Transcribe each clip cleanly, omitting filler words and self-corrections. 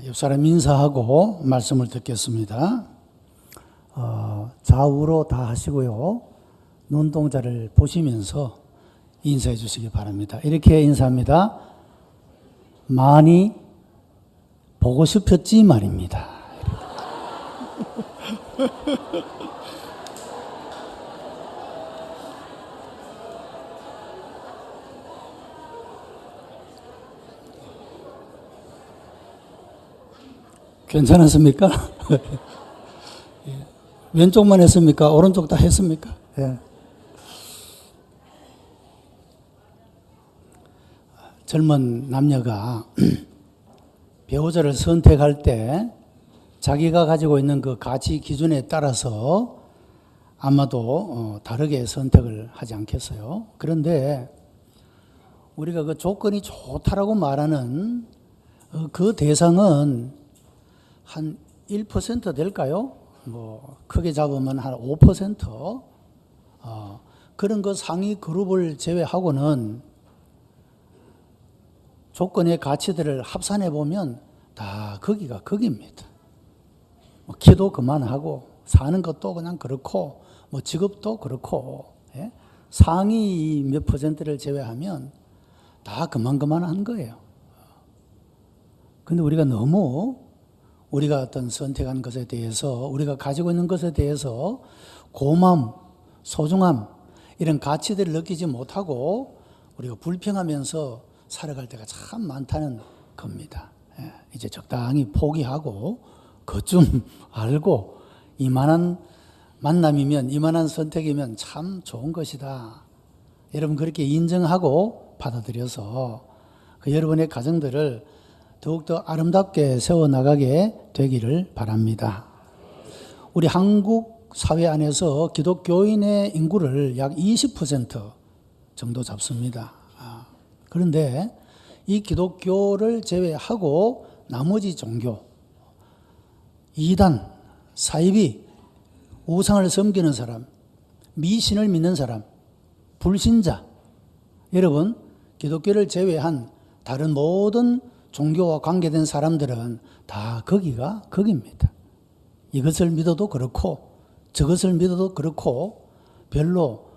옆 사람 인사하고 말씀을 듣겠습니다. 좌우로 다 하시고요. 눈동자를 보시면서 인사해 주시기 바랍니다. 이렇게 인사합니다. 많이 보고 싶었지 말입니다. 괜찮았습니까? 왼쪽만 했습니까? 오른쪽 다 했습니까? 예. 젊은 남녀가 배우자를 선택할 때 자기가 가지고 있는 그 가치 기준에 따라서 아마도 다르게 선택을 하지 않겠어요. 그런데 우리가 그 조건이 좋다라고 말하는 그 대상은 한 1% 될까요? 크게 잡으면 한 5%? 그런 그 상위 그룹을 제외하고는 조건의 가치들을 합산해 보면 다 거기가 거기입니다. 키도 그만하고 사는 것도 그냥 그렇고 직업도 그렇고 상위 몇 퍼센트를 제외하면 다 그만한 거예요. 근데 우리가 너무 우리가 어떤 선택한 것에 대해서 우리가 가지고 있는 것에 대해서 고마움, 소중함 이런 가치들을 느끼지 못하고 우리가 불평하면서 살아갈 때가 참 많다는 겁니다. 이제 적당히 포기하고 그것 좀 알고 이만한 만남이면 이만한 선택이면 참 좋은 것이다. 여러분 그렇게 인정하고 받아들여서 여러분의 가정들을 더욱더 아름답게 세워나가게 되기를 바랍니다. 우리 한국 사회 안에서 기독교인의 인구를 약 20% 정도 잡습니다. 그런데 이 기독교를 제외하고 나머지 종교, 이단, 사이비, 우상을 섬기는 사람, 미신을 믿는 사람, 불신자, 여러분 기독교를 제외한 다른 모든 종교와 관계된 사람들은 다 거기가 거기입니다. 이것을 믿어도 그렇고 저것을 믿어도 그렇고 별로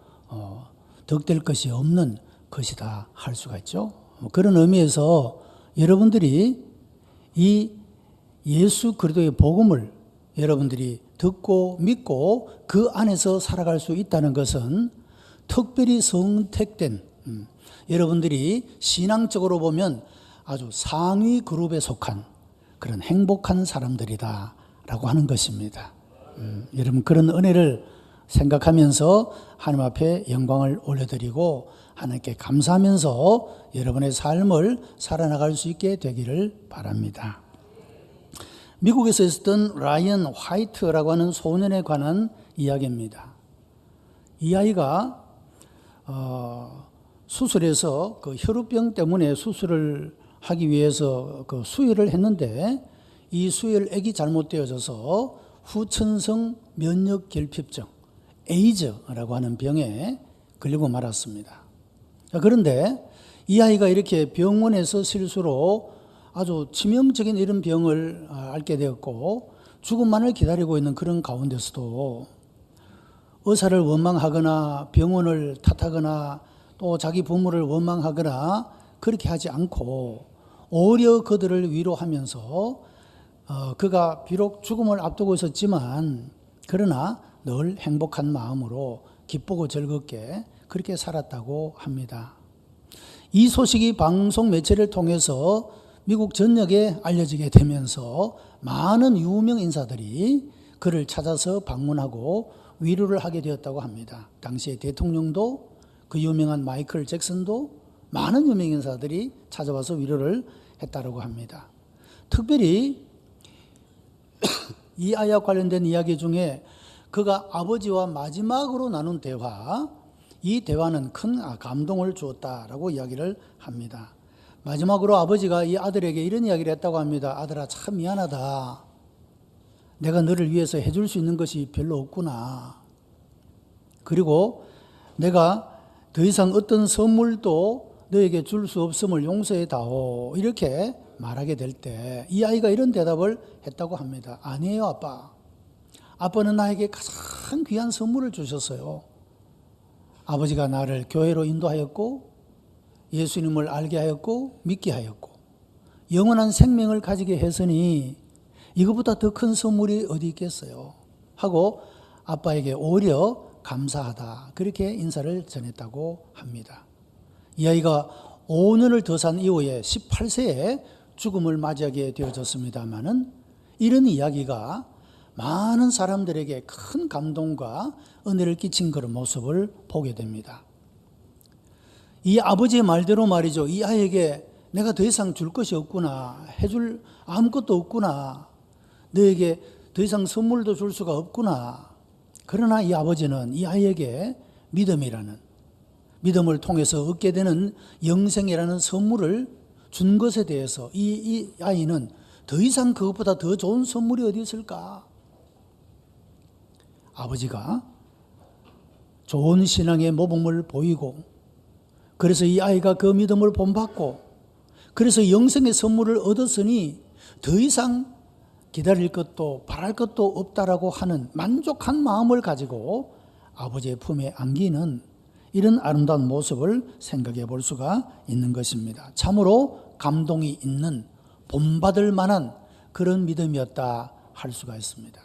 덕될 것이 없는 것이다 할 수가 있죠. 그런 의미에서 여러분들이 이 예수 그리스도의 복음을 여러분들이 듣고 믿고 그 안에서 살아갈 수 있다는 것은 특별히 선택된 여러분들이 신앙적으로 보면 아주 상위 그룹에 속한 그런 행복한 사람들이다 라고 하는 것입니다. 여러분 그런 은혜를 생각하면서 하나님 앞에 영광을 올려드리고 하나님께 감사하면서 여러분의 삶을 살아나갈 수 있게 되기를 바랍니다. 미국에서 있었던 라이언 화이트라고 하는 소년에 관한 이야기입니다. 이 아이가 수술해서 그 혈우병 때문에 수술을 하기 위해서 그 수혈을 했는데 이 수혈액이 잘못되어져서 후천성 면역결핍증, 에이즈라고 하는 병에 걸리고 말았습니다. 그런데 이 아이가 이렇게 병원에서 실수로 아주 치명적인 이런 병을 앓게 되었고 죽음만을 기다리고 있는 그런 가운데서도 의사를 원망하거나 병원을 탓하거나 또 자기 부모를 원망하거나 그렇게 하지 않고 오히려 그들을 위로하면서 그가 비록 죽음을 앞두고 있었지만 그러나 늘 행복한 마음으로 기쁘고 즐겁게 그렇게 살았다고 합니다. 이 소식이 방송 매체를 통해서 미국 전역에 알려지게 되면서 많은 유명 인사들이 그를 찾아서 방문하고 위로를 하게 되었다고 합니다. 당시에 대통령도 그 유명한 마이클 잭슨도 많은 유명 인사들이 찾아와서 위로를 했다고 합니다. 특별히 이 아이와 관련된 이야기 중에 그가 아버지와 마지막으로 나눈 대화, 이 대화는 큰 감동을 주었다라고 이야기를 합니다. 마지막으로 아버지가 이 아들에게 이런 이야기를 했다고 합니다. 아들아, 참 미안하다. 내가 너를 위해서 해줄 수 있는 것이 별로 없구나. 그리고 내가 더 이상 어떤 선물도 너에게 줄 수 없음을 용서해 다오. 이렇게 말하게 될 때 이 아이가 이런 대답을 했다고 합니다. 아니에요, 아빠. 아빠는 나에게 가장 귀한 선물을 주셨어요. 아버지가 나를 교회로 인도하였고 예수님을 알게 하였고 믿게 하였고 영원한 생명을 가지게 했으니 이것보다 더 큰 선물이 어디 있겠어요? 하고 아빠에게 오히려 감사하다, 그렇게 인사를 전했다고 합니다. 이 아이가 5년을 더 산 이후에 18세에 죽음을 맞이하게 되어졌습니다마는 이런 이야기가 많은 사람들에게 큰 감동과 은혜를 끼친 그런 모습을 보게 됩니다. 이 아버지의 말대로 말이죠. 이 아이에게 내가 더 이상 줄 것이 없구나, 해줄 아무것도 없구나, 너에게 더 이상 선물도 줄 수가 없구나. 그러나 이 아버지는 이 아이에게 믿음을 통해서 얻게 되는 영생이라는 선물을 준 것에 대해서 이 아이는 더 이상 그것보다 더 좋은 선물이 어디 있을까? 아버지가 좋은 신앙의 모범을 보이고, 그래서 이 아이가 그 믿음을 본받고, 그래서 영생의 선물을 얻었으니 더 이상 기다릴 것도 바랄 것도 없다라고 하는 만족한 마음을 가지고 아버지의 품에 안기는 이런 아름다운 모습을 생각해 볼 수가 있는 것입니다. 참으로 감동이 있는, 본받을 만한 그런 믿음이었다 할 수가 있습니다.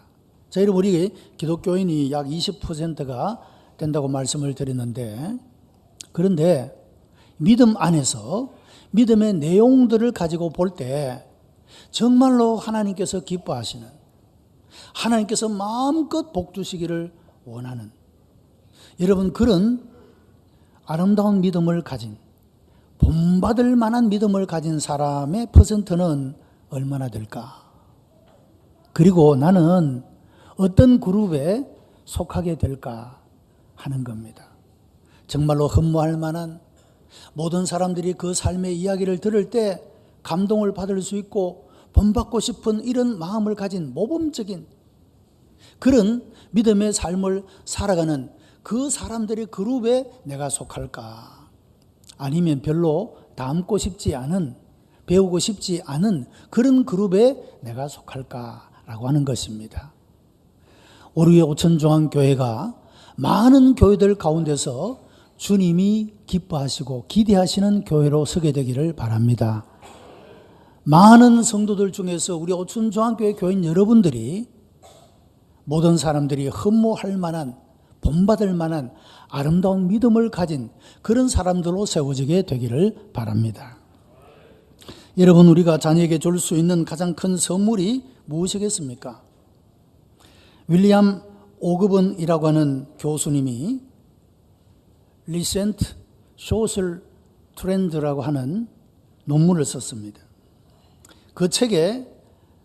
자, 여러분, 우리 기독교인이 약 20%가 된다고 말씀을 드렸는데, 그런데 믿음 안에서 믿음의 내용들을 가지고 볼 때 정말로 하나님께서 기뻐하시는, 하나님께서 마음껏 복 주시기를 원하는, 여러분, 그런 아름다운 믿음을 가진, 본받을 만한 믿음을 가진 사람의 퍼센트는 얼마나 될까? 그리고 나는 어떤 그룹에 속하게 될까 하는 겁니다. 정말로 흠모할 만한, 모든 사람들이 그 삶의 이야기를 들을 때 감동을 받을 수 있고 본받고 싶은 이런 마음을 가진 모범적인 그런 믿음의 삶을 살아가는 그 사람들의 그룹에 내가 속할까? 아니면 별로 닮고 싶지 않은, 배우고 싶지 않은 그런 그룹에 내가 속할까라고 하는 것입니다. 우리 오천중앙교회가 많은 교회들 가운데서 주님이 기뻐하시고 기대하시는 교회로 서게 되기를 바랍니다. 많은 성도들 중에서 우리 오천중앙교회 교인 여러분들이 모든 사람들이 흠모할 만한, 본받을 만한 아름다운 믿음을 가진 그런 사람들로 세워지게 되기를 바랍니다. 여러분, 우리가 자녀에게 줄 수 있는 가장 큰 선물이 무엇이겠습니까? 윌리엄 오그번이라고 하는 교수님이 Recent Social Trend라고 하는 논문을 썼습니다. 그 책에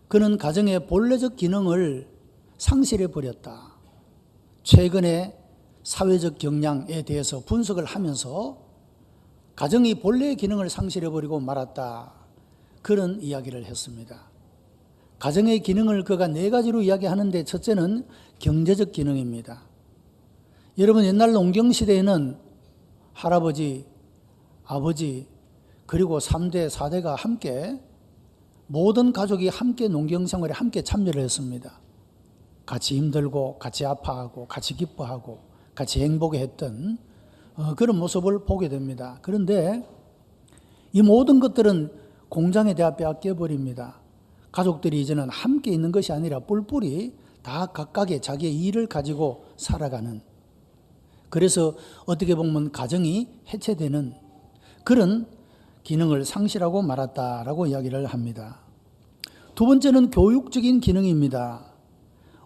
그는 가정의 본래적 기능을 상실해 버렸다, 최근의 사회적 경향에 대해서 분석을 하면서 가정이 본래의 기능을 상실해 버리고 말았다, 그런 이야기를 했습니다. 가정의 기능을 그가 4가지로 이야기하는데, 첫째는 경제적 기능입니다. 여러분, 옛날 농경시대에는 할아버지, 아버지, 그리고 3대, 4대가 함께, 모든 가족이 함께 농경생활에 함께 참여를 했습니다. 같이 힘들고 같이 아파하고 같이 기뻐하고 같이 행복해했던 그런 모습을 보게 됩니다. 그런데 이 모든 것들은 공장에 대하 빼앗겨버립니다. 가족들이 이제는 함께 있는 것이 아니라 뿔뿔이 다 각각의 자기의 일을 가지고 살아가는, 그래서 어떻게 보면 가정이 해체되는 그런 기능을 상실하고 말았다라고 이야기를 합니다. 두 번째는 교육적인 기능입니다.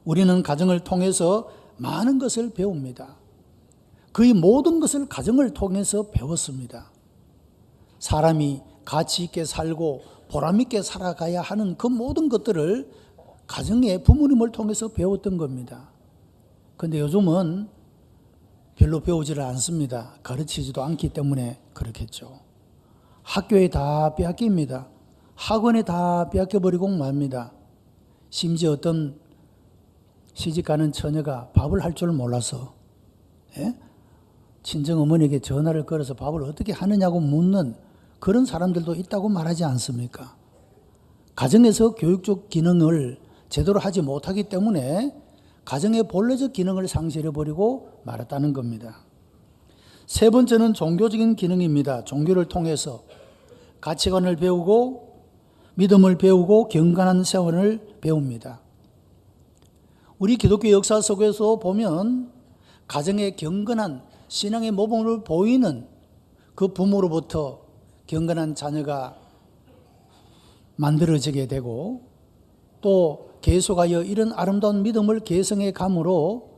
우리는 가정을 통해서 많은 것을 배웁니다. 거의 모든 것을 가정을 통해서 배웠습니다. 사람이 가치 있게 살고 보람 있게 살아가야 하는 그 모든 것들을 가정의 부모님을 통해서 배웠던 겁니다. 그런데 요즘은 별로 배우지를 않습니다. 가르치지도 않기 때문에 그렇겠죠. 학교에 다 빼앗깁니다. 학원에 다 빼앗겨버리고 맙니다. 심지어 어떤 시집가는 처녀가 밥을 할 줄 몰라서 친정어머니에게 전화를 걸어서 밥을 어떻게 하느냐고 묻는 그런 사람들도 있다고 말하지 않습니까? 가정에서 교육적 기능을 제대로 하지 못하기 때문에 가정의 본래적 기능을 상실해버리고 말았다는 겁니다. 세 번째는 종교적인 기능입니다. 종교를 통해서 가치관을 배우고 믿음을 배우고 경건한 생활을 배웁니다. 우리 기독교 역사 속에서 보면 가정의 경건한 신앙의 모범을 보이는 그 부모로부터 경건한 자녀가 만들어지게 되고 또 계속하여 이런 아름다운 믿음을 계승해 감으로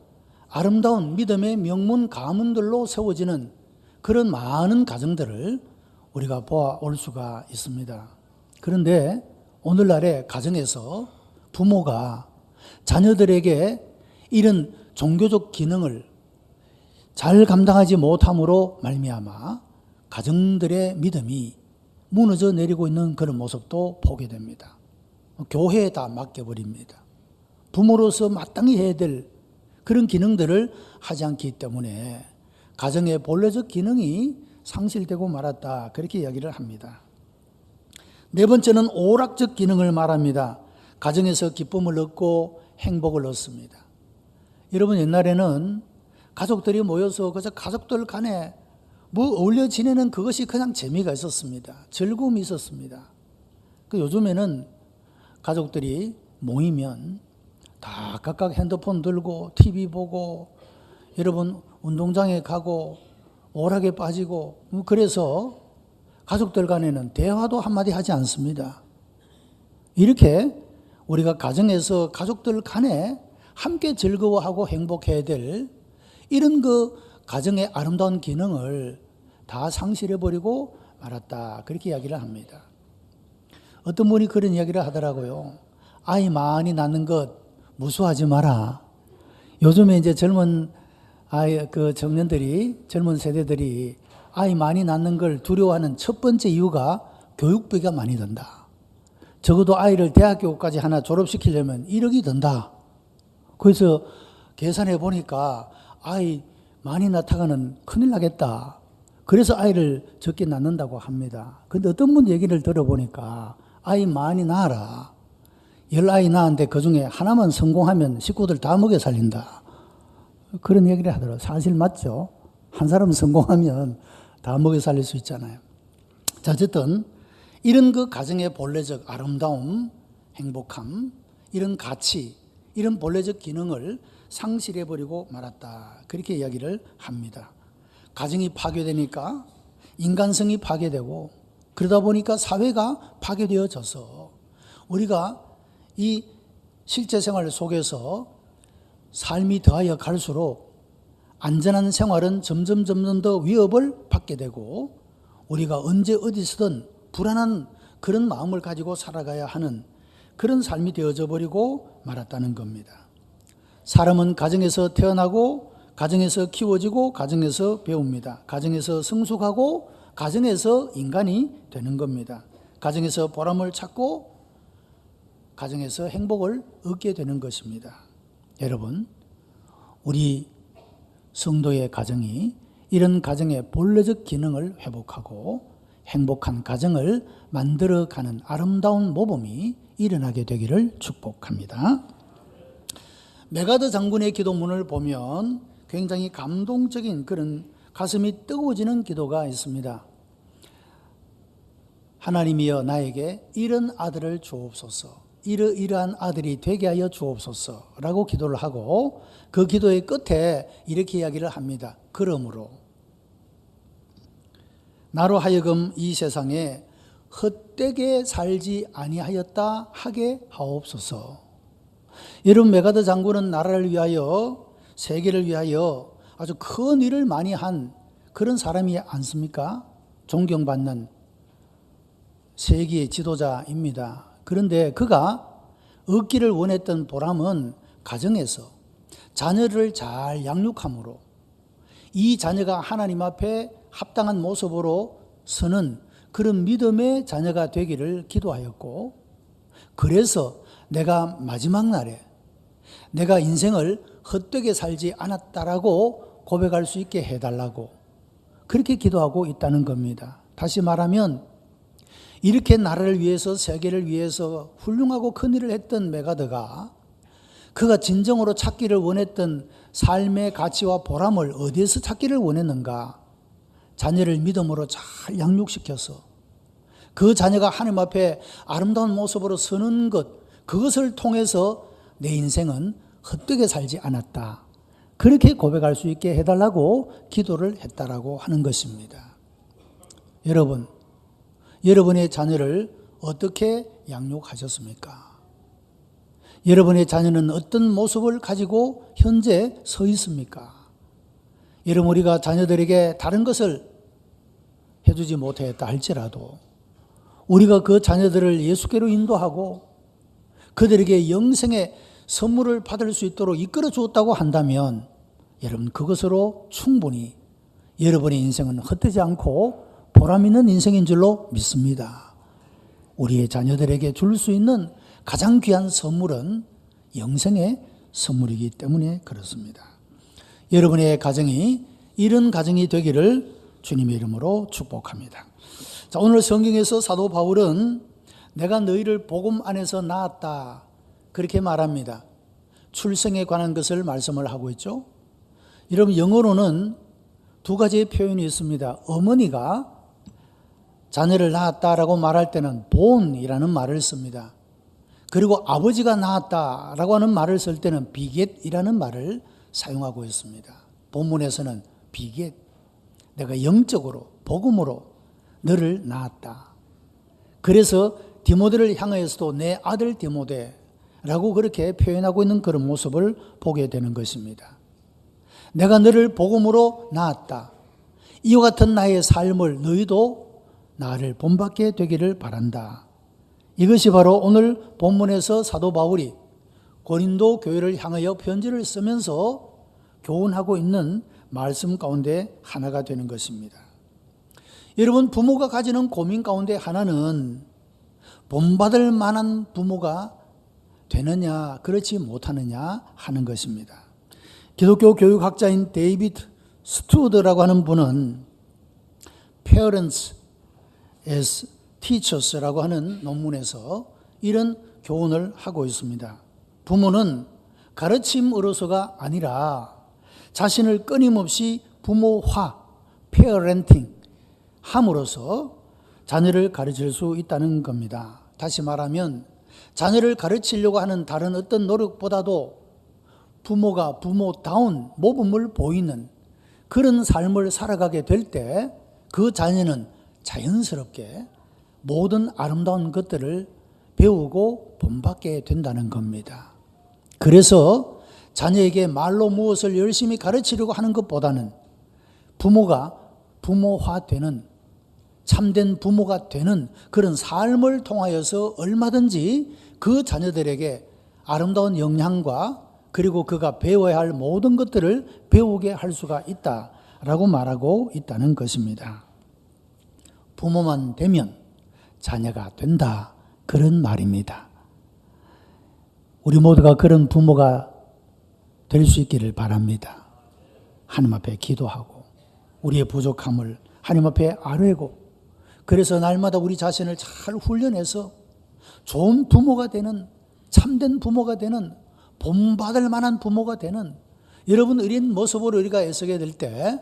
아름다운 믿음의 명문 가문들로 세워지는 그런 많은 가정들을 우리가 보아올 수가 있습니다. 그런데 오늘날의 가정에서 부모가 자녀들에게 이런 종교적 기능을 잘 감당하지 못함으로 말미암아 가정들의 믿음이 무너져 내리고 있는 그런 모습도 보게 됩니다. 교회에 다 맡겨버립니다. 부모로서 마땅히 해야 될 그런 기능들을 하지 않기 때문에 가정의 본래적 기능이 상실되고 말았다, 그렇게 이야기를 합니다. 네 번째는 오락적 기능을 말합니다. 가정에서 기쁨을 얻고 행복을 얻습니다. 여러분, 옛날에는 가족들이 모여서 그저 가족들 간에 어울려 지내는 그것이 그냥 재미가 있었습니다. 즐거움이 있었습니다. 요즘에는 가족들이 모이면 다 각각 핸드폰 들고 TV 보고 여러분 운동장에 가고 오락에 빠지고 그래서 가족들 간에는 대화도 한마디 하지 않습니다. 이렇게 우리가 가정에서 가족들 간에 함께 즐거워하고 행복해야 될 이런 그 가정의 아름다운 기능을 다 상실해버리고 말았다, 그렇게 이야기를 합니다. 어떤 분이 그런 이야기를 하더라고요. 아이 많이 낳는 것 무수하지 마라. 요즘에 이제 젊은 청년들이, 젊은 세대들이 아이 많이 낳는 걸 두려워하는 첫 번째 이유가 교육비가 많이 든다. 적어도 아이를 대학교까지 하나 졸업시키려면 1억이 든다. 그래서 계산해 보니까 아이 많이 낳다가는 큰일 나겠다. 그래서 아이를 적게 낳는다고 합니다. 그런데 어떤 분 얘기를 들어보니까 아이 많이 낳아라. 10아이 낳았는데 그중에 하나만 성공하면 식구들 다 먹여 살린다. 그런 얘기를 하더라고요. 사실 맞죠? 한 사람 성공하면 다 먹여 살릴 수 있잖아요. 자, 어쨌든 이런 그 가정의 본래적 아름다움, 행복함, 이런 가치, 이런 본래적 기능을 상실해버리고 말았다, 그렇게 이야기를 합니다. 가정이 파괴되니까 인간성이 파괴되고 그러다 보니까 사회가 파괴되어져서 우리가 이 실제 생활 속에서 삶이 더하여 갈수록 안전한 생활은 점점 더 위협을 받게 되고 우리가 언제 어디서든 불안한 그런 마음을 가지고 살아가야 하는 그런 삶이 되어져 버리고 말았다는 겁니다. 사람은 가정에서 태어나고 가정에서 키워지고 가정에서 배웁니다. 가정에서 성숙하고 가정에서 인간이 되는 겁니다. 가정에서 보람을 찾고 가정에서 행복을 얻게 되는 것입니다. 여러분, 우리 성도의 가정이 이런 가정의 본래적 기능을 회복하고 행복한 가정을 만들어가는 아름다운 모범이 일어나게 되기를 축복합니다. 메가드 장군의 기도문을 보면 굉장히 감동적인 그런 가슴이 뜨거워지는 기도가 있습니다. 하나님이여 나에게 이런 아들을 주옵소서, 이러이러한 아들이 되게 하여 주옵소서 라고 기도를 하고 그 기도의 끝에 이렇게 이야기를 합니다. 그러므로 나로 하여금 이 세상에 헛되게 살지 아니하였다 하게 하옵소서. 여러분, 메가드 장군은 나라를 위하여, 세계를 위하여 아주 큰 일을 많이 한 그런 사람이 않습니까? 존경받는 세계의 지도자입니다. 그런데 그가 얻기를 원했던 보람은 가정에서 자녀를 잘 양육함으로 이 자녀가 하나님 앞에 합당한 모습으로 서는 그런 믿음의 자녀가 되기를 기도하였고, 그래서 내가 마지막 날에 내가 인생을 헛되게 살지 않았다라고 고백할 수 있게 해달라고 그렇게 기도하고 있다는 겁니다. 다시 말하면 이렇게 나라를 위해서 세계를 위해서 훌륭하고 큰 일을 했던 메가드가 그가 진정으로 찾기를 원했던 삶의 가치와 보람을 어디에서 찾기를 원했는가? 자녀를 믿음으로 잘 양육시켜서 그 자녀가 하나님 앞에 아름다운 모습으로 서는 것, 그것을 통해서 내 인생은 헛되게 살지 않았다. 그렇게 고백할 수 있게 해달라고 기도를 했다라고 하는 것입니다. 여러분, 여러분의 자녀를 어떻게 양육하셨습니까? 여러분의 자녀는 어떤 모습을 가지고 현재 서 있습니까? 여러분, 우리가 자녀들에게 다른 것을 해주지 못했다 할지라도 우리가 그 자녀들을 예수께로 인도하고 그들에게 영생의 선물을 받을 수 있도록 이끌어 주었다고 한다면 여러분, 그것으로 충분히 여러분의 인생은 헛되지 않고 보람 있는 인생인 줄로 믿습니다. 우리의 자녀들에게 줄 수 있는 가장 귀한 선물은 영생의 선물이기 때문에 그렇습니다. 여러분의 가정이 이런 가정이 되기를 주님의 이름으로 축복합니다. 자, 오늘 성경에서 사도 바울은 내가 너희를 복음 안에서 낳았다 그렇게 말합니다. 출생에 관한 것을 말씀을 하고 있죠. 여러분, 영어로는 두 가지의 표현이 있습니다. 어머니가 자녀를 낳았다라고 말할 때는 born이라는 말을 씁니다. 그리고 아버지가 낳았다라고 하는 말을 쓸 때는 beget이라는 말을 사용하고 있습니다. 본문에서는 beget, 내가 영적으로 복음으로 너를 낳았다. 그래서 디모데를 향하여서도 내 아들 디모데라고 그렇게 표현하고 있는 그런 모습을 보게 되는 것입니다. 내가 너를 복음으로 낳았다. 이와 같은 나의 삶을 너희도 나를 본받게 되기를 바란다. 이것이 바로 오늘 본문에서 사도 바울이 고린도 교회를 향하여 편지를 쓰면서 교훈하고 있는 말씀 가운데 하나가 되는 것입니다. 여러분, 부모가 가지는 고민 가운데 하나는 본받을 만한 부모가 되느냐 그렇지 못하느냐 하는 것입니다. 기독교 교육학자인 데이비드 스투드라고 하는 분은 Parents as Teachers라고 하는 논문에서 이런 교훈을 하고 있습니다. 부모는 가르침으로서가 아니라 자신을 끊임없이 부모화, parenting 함으로써 자녀를 가르칠 수 있다는 겁니다. 다시 말하면 자녀를 가르치려고 하는 다른 어떤 노력보다도 부모가 부모다운 모범을 보이는 그런 삶을 살아가게 될 때 그 자녀는 자연스럽게 모든 아름다운 것들을 배우고 본받게 된다는 겁니다. 그래서 자녀에게 말로 무엇을 열심히 가르치려고 하는 것보다는 부모가 부모화되는, 참된 부모가 되는 그런 삶을 통하여서 얼마든지 그 자녀들에게 아름다운 영향과 그리고 그가 배워야 할 모든 것들을 배우게 할 수가 있다라고 말하고 있다는 것입니다. 부모만 되면 자녀가 된다, 그런 말입니다. 우리 모두가 그런 부모가 될 수 있기를 바랍니다. 하나님 앞에 기도하고 우리의 부족함을 하나님 앞에 아뢰고, 그래서 날마다 우리 자신을 잘 훈련해서 좋은 부모가 되는, 참된 부모가 되는, 본받을 만한 부모가 되는 여러분 어린 모습으로 우리가 애쓰게 될 때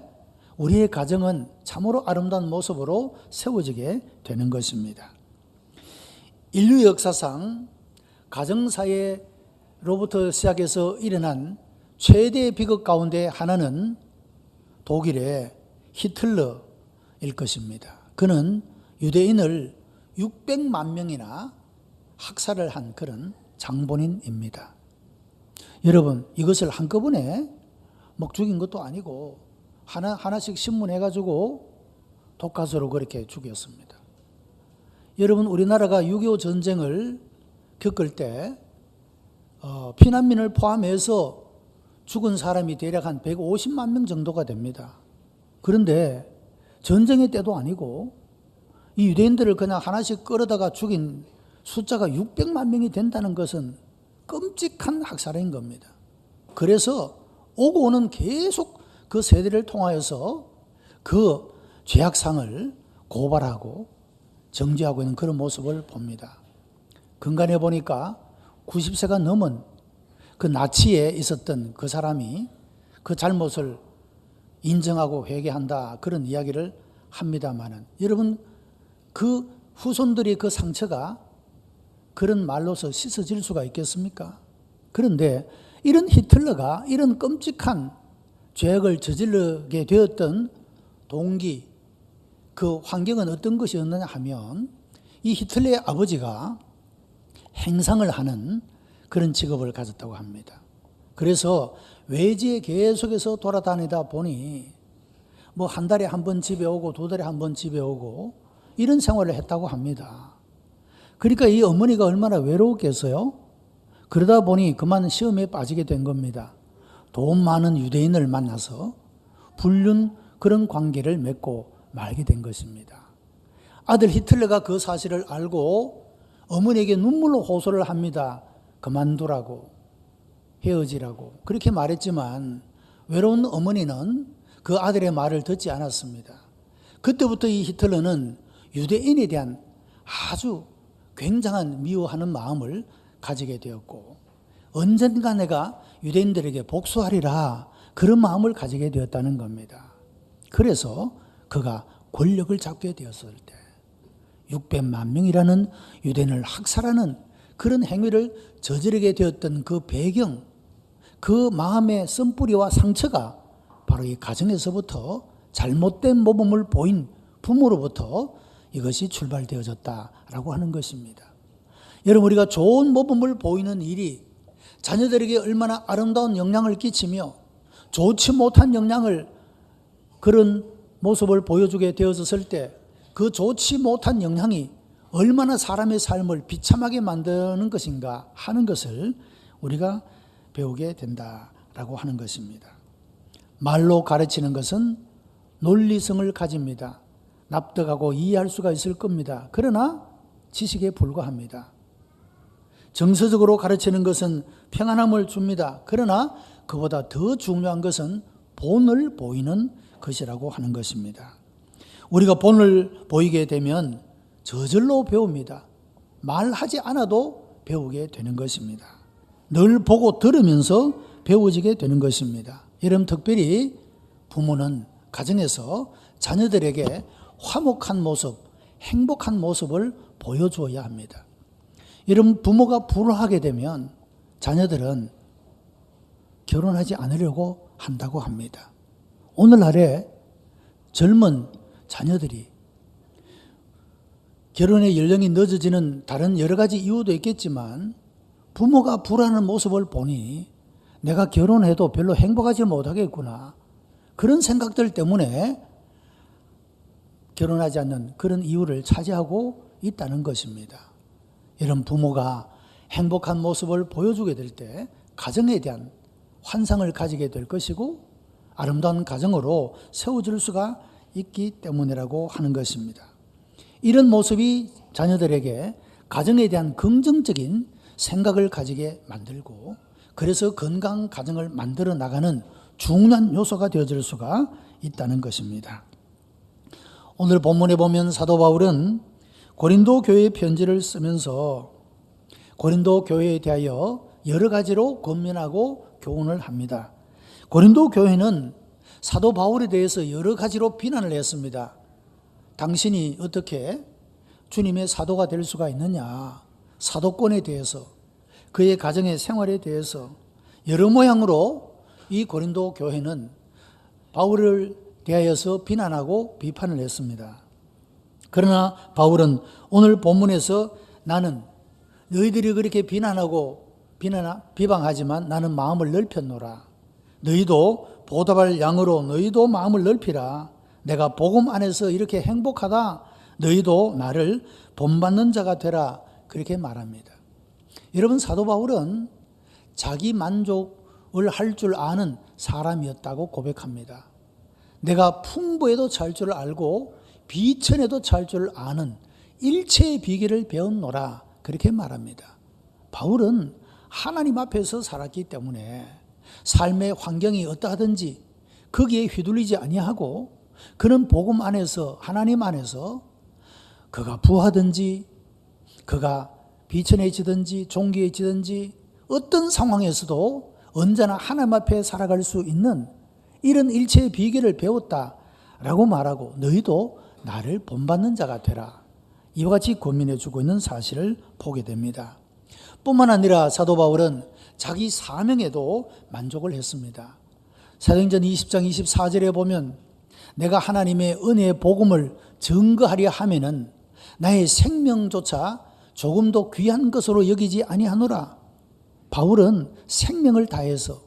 우리의 가정은 참으로 아름다운 모습으로 세워지게 되는 것입니다. 인류 역사상 가정사회로부터 시작해서 일어난 최대의 비극 가운데 하나는 독일의 히틀러일 것입니다. 그는 유대인을 600만 명이나 학살을 한 그런 장본인입니다. 여러분, 이것을 한꺼번에 막 죽인 것도 아니고 하나씩 신문해가지고 독가스로 그렇게 죽였습니다. 여러분, 우리나라가 6.25 전쟁을 겪을 때 피난민을 포함해서 죽은 사람이 대략 한 150만 명 정도가 됩니다. 그런데 전쟁의 때도 아니고 이 유대인들을 그냥 하나씩 끌어다가 죽인 숫자가 600만 명이 된다는 것은 끔찍한 학살인 겁니다. 그래서 오고 오는 계속 그 세대를 통하여서 그 죄악상을 고발하고 정죄하고 있는 그런 모습을 봅니다. 근간에 보니까 90세가 넘은 그 나치에 있었던 그 사람이 그 잘못을 인정하고 회개한다, 그런 이야기를 합니다마는, 여러분, 그 후손들이 그 상처가 그런 말로서 씻어질 수가 있겠습니까? 그런데 이런 히틀러가 이런 끔찍한 죄악을 저지르게 되었던 동기, 그 환경은 어떤 것이었느냐 하면, 이 히틀러의 아버지가 행상을 하는 그런 직업을 가졌다고 합니다. 그래서 외지에 계속해서 돌아다니다 보니 뭐 한 달에 한 번 집에 오고 두 달에 한 번 집에 오고 이런 생활을 했다고 합니다. 그러니까 이 어머니가 얼마나 외로웠겠어요? 그러다 보니 그만 시험에 빠지게 된 겁니다. 돈 많은 유대인을 만나서 불륜 그런 관계를 맺고 말게 된 것입니다. 아들 히틀러가 그 사실을 알고 어머니에게 눈물로 호소를 합니다. 그만두라고, 헤어지라고 그렇게 말했지만 외로운 어머니는 그 아들의 말을 듣지 않았습니다. 그때부터 이 히틀러는 유대인에 대한 아주 굉장한 미워하는 마음을 가지게 되었고, 언젠가 내가 유대인들에게 복수하리라, 그런 마음을 가지게 되었다는 겁니다. 그래서 그가 권력을 잡게 되었을 때 600만 명이라는 유대인을 학살하는 그런 행위를 저지르게 되었던 그 배경, 그 마음의 쓴뿌리와 상처가 바로 이 가정에서부터 잘못된 모범을 보인 부모로부터 이것이 출발되어졌다라고 하는 것입니다. 여러분, 우리가 좋은 모범을 보이는 일이 자녀들에게 얼마나 아름다운 영향을 끼치며 좋지 못한 영향을, 그런 모습을 보여주게 되어졌을 때 그 좋지 못한 영향이 얼마나 사람의 삶을 비참하게 만드는 것인가 하는 것을 우리가 배우게 된다라고 하는 것입니다. 말로 가르치는 것은 논리성을 가집니다. 납득하고 이해할 수가 있을 겁니다. 그러나 지식에 불과합니다. 정서적으로 가르치는 것은 평안함을 줍니다. 그러나 그보다 더 중요한 것은 본을 보이는 것이라고 하는 것입니다. 우리가 본을 보이게 되면 저절로 배웁니다. 말하지 않아도 배우게 되는 것입니다. 늘 보고 들으면서 배워지게 되는 것입니다. 여러분, 특별히 부모는 가정에서 자녀들에게 화목한 모습, 행복한 모습을 보여주어야 합니다. 여러분, 부모가 불화하게 되면 자녀들은 결혼하지 않으려고 한다고 합니다. 오늘날에 젊은 자녀들이 결혼의 연령이 늦어지는 다른 여러 가지 이유도 있겠지만, 부모가 불화하는 모습을 보니 내가 결혼해도 별로 행복하지 못하겠구나, 그런 생각들 때문에 결혼하지 않는 그런 이유를 차지하고 있다는 것입니다. 이런 부모가 행복한 모습을 보여주게 될 때 가정에 대한 환상을 가지게 될 것이고 아름다운 가정으로 세워질 수가 있기 때문이라고 하는 것입니다. 이런 모습이 자녀들에게 가정에 대한 긍정적인 생각을 가지게 만들고, 그래서 건강한 가정을 만들어 나가는 중요한 요소가 되어질 수가 있다는 것입니다. 오늘 본문에 보면 사도 바울은 고린도 교회의 편지를 쓰면서 고린도 교회에 대하여 여러 가지로 권면하고 교훈을 합니다. 고린도 교회는 사도 바울에 대해서 여러 가지로 비난을 했습니다. 당신이 어떻게 주님의 사도가 될 수가 있느냐, 사도권에 대해서, 그의 가정의 생활에 대해서 여러 모양으로 이 고린도 교회는 바울을 대하여서 비난하고 비판을 했습니다. 그러나 바울은 오늘 본문에서 나는 너희들이 그렇게 비방하지만 나는 마음을 넓혔노라. 너희도 보답할 양으로 너희도 마음을 넓히라. 내가 복음 안에서 이렇게 행복하다. 너희도 나를 본받는 자가 되라. 그렇게 말합니다. 여러분, 사도 바울은 자기 만족을 할 줄 아는 사람이었다고 고백합니다. 내가 풍부해도 잘 줄 알고 비천해도 잘 줄 아는 일체의 비결을 배웠노라, 그렇게 말합니다. 바울은 하나님 앞에서 살았기 때문에 삶의 환경이 어떠하든지 거기에 휘둘리지 아니하고 그는 복음 안에서, 하나님 안에서 그가 부하든지 그가 비천해지든지 종기해지든지 어떤 상황에서도 언제나 하나님 앞에 살아갈 수 있는 이런 일체의 비결을 배웠다라고 말하고 너희도 나를 본받는 자가 되라. 이와 같이 고민해 주고 있는 사실을 보게 됩니다. 뿐만 아니라 사도 바울은 자기 사명에도 만족을 했습니다. 사도행전 20장 24절에 보면 내가 하나님의 은혜의 복음을 증거하려 하면은 나의 생명조차 조금도 귀한 것으로 여기지 아니하노라. 바울은 생명을 다해서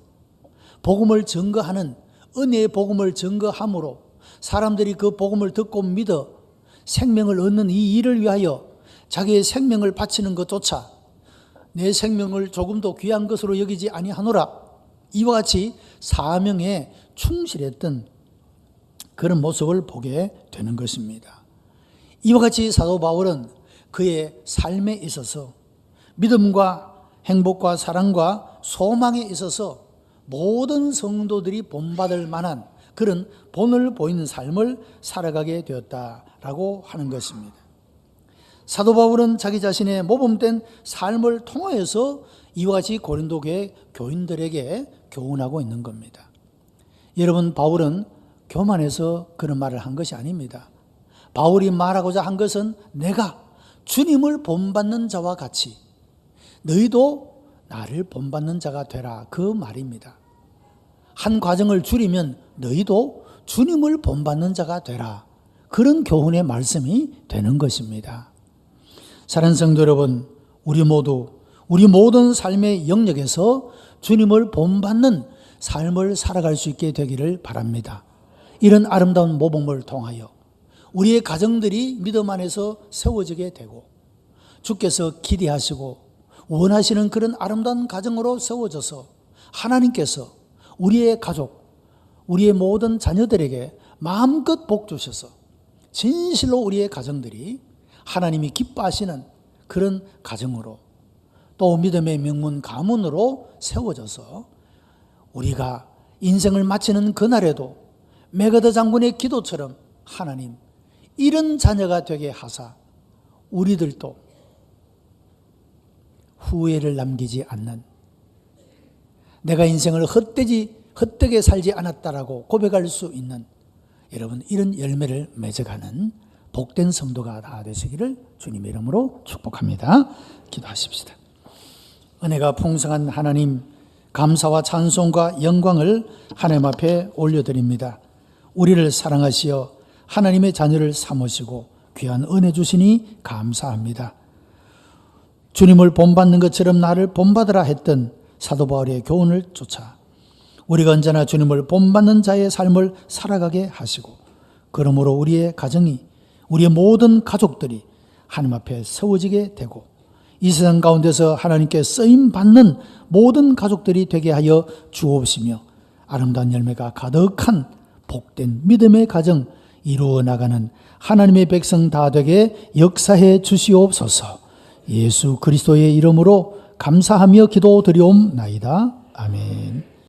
복음을 증거하는 은혜의 복음을 증거함으로 사람들이 그 복음을 듣고 믿어 생명을 얻는 이 일을 위하여 자기의 생명을 바치는 것조차 내 생명을 조금도 귀한 것으로 여기지 아니하노라. 이와 같이 사명에 충실했던 그런 모습을 보게 되는 것입니다. 이와 같이 사도 바울은 그의 삶에 있어서 믿음과 행복과 사랑과 소망에 있어서 모든 성도들이 본받을 만한 그런 본을 보이는 삶을 살아가게 되었다라고 하는 것입니다. 사도 바울은 자기 자신의 모범된 삶을 통하여서 이와 같이 고린도 교회 교인들에게 교훈하고 있는 겁니다. 여러분, 바울은 교만해서 그런 말을 한 것이 아닙니다. 바울이 말하고자 한 것은 내가 주님을 본받는 자와 같이 너희도 나를 본받는 자가 되라, 그 말입니다. 한 과정을 줄이면 너희도 주님을 본받는 자가 되라, 그런 교훈의 말씀이 되는 것입니다. 사랑하는 성도 여러분, 우리 모든 삶의 영역에서 주님을 본받는 삶을 살아갈 수 있게 되기를 바랍니다. 이런 아름다운 모범을 통하여 우리의 가정들이 믿음 안에서 세워지게 되고 주께서 기대하시고 원하시는 그런 아름다운 가정으로 세워져서 하나님께서 우리의 가족, 우리의 모든 자녀들에게 마음껏 복 주셔서 진실로 우리의 가정들이 하나님이 기뻐하시는 그런 가정으로 또 믿음의 명문 가문으로 세워져서 우리가 인생을 마치는 그날에도 메가더 장군의 기도처럼 하나님 이런 자녀가 되게 하사 우리들도 후회를 남기지 않는, 내가 인생을 헛되게 살지 않았다라고 고백할 수 있는 여러분 이런 열매를 맺어가는 복된 성도가 다 되시기를 주님의 이름으로 축복합니다. 기도하십시다. 은혜가 풍성한 하나님, 감사와 찬송과 영광을 하나님 앞에 올려드립니다. 우리를 사랑하시어 하나님의 자녀를 삼으시고 귀한 은혜 주시니 감사합니다. 주님을 본받는 것처럼 나를 본받으라 했던 사도 바울의 교훈을 쫓아 우리가 언제나 주님을 본받는 자의 삶을 살아가게 하시고, 그러므로 우리의 가정이, 우리의 모든 가족들이 하나님 앞에 세워지게 되고 이 세상 가운데서 하나님께 쓰임받는 모든 가족들이 되게 하여 주옵시며 아름다운 열매가 가득한 복된 믿음의 가정 이루어 나가는 하나님의 백성 다 되게 역사해 주시옵소서. 예수 그리스도의 이름으로 감사하며 기도드리옵나이다. 아멘.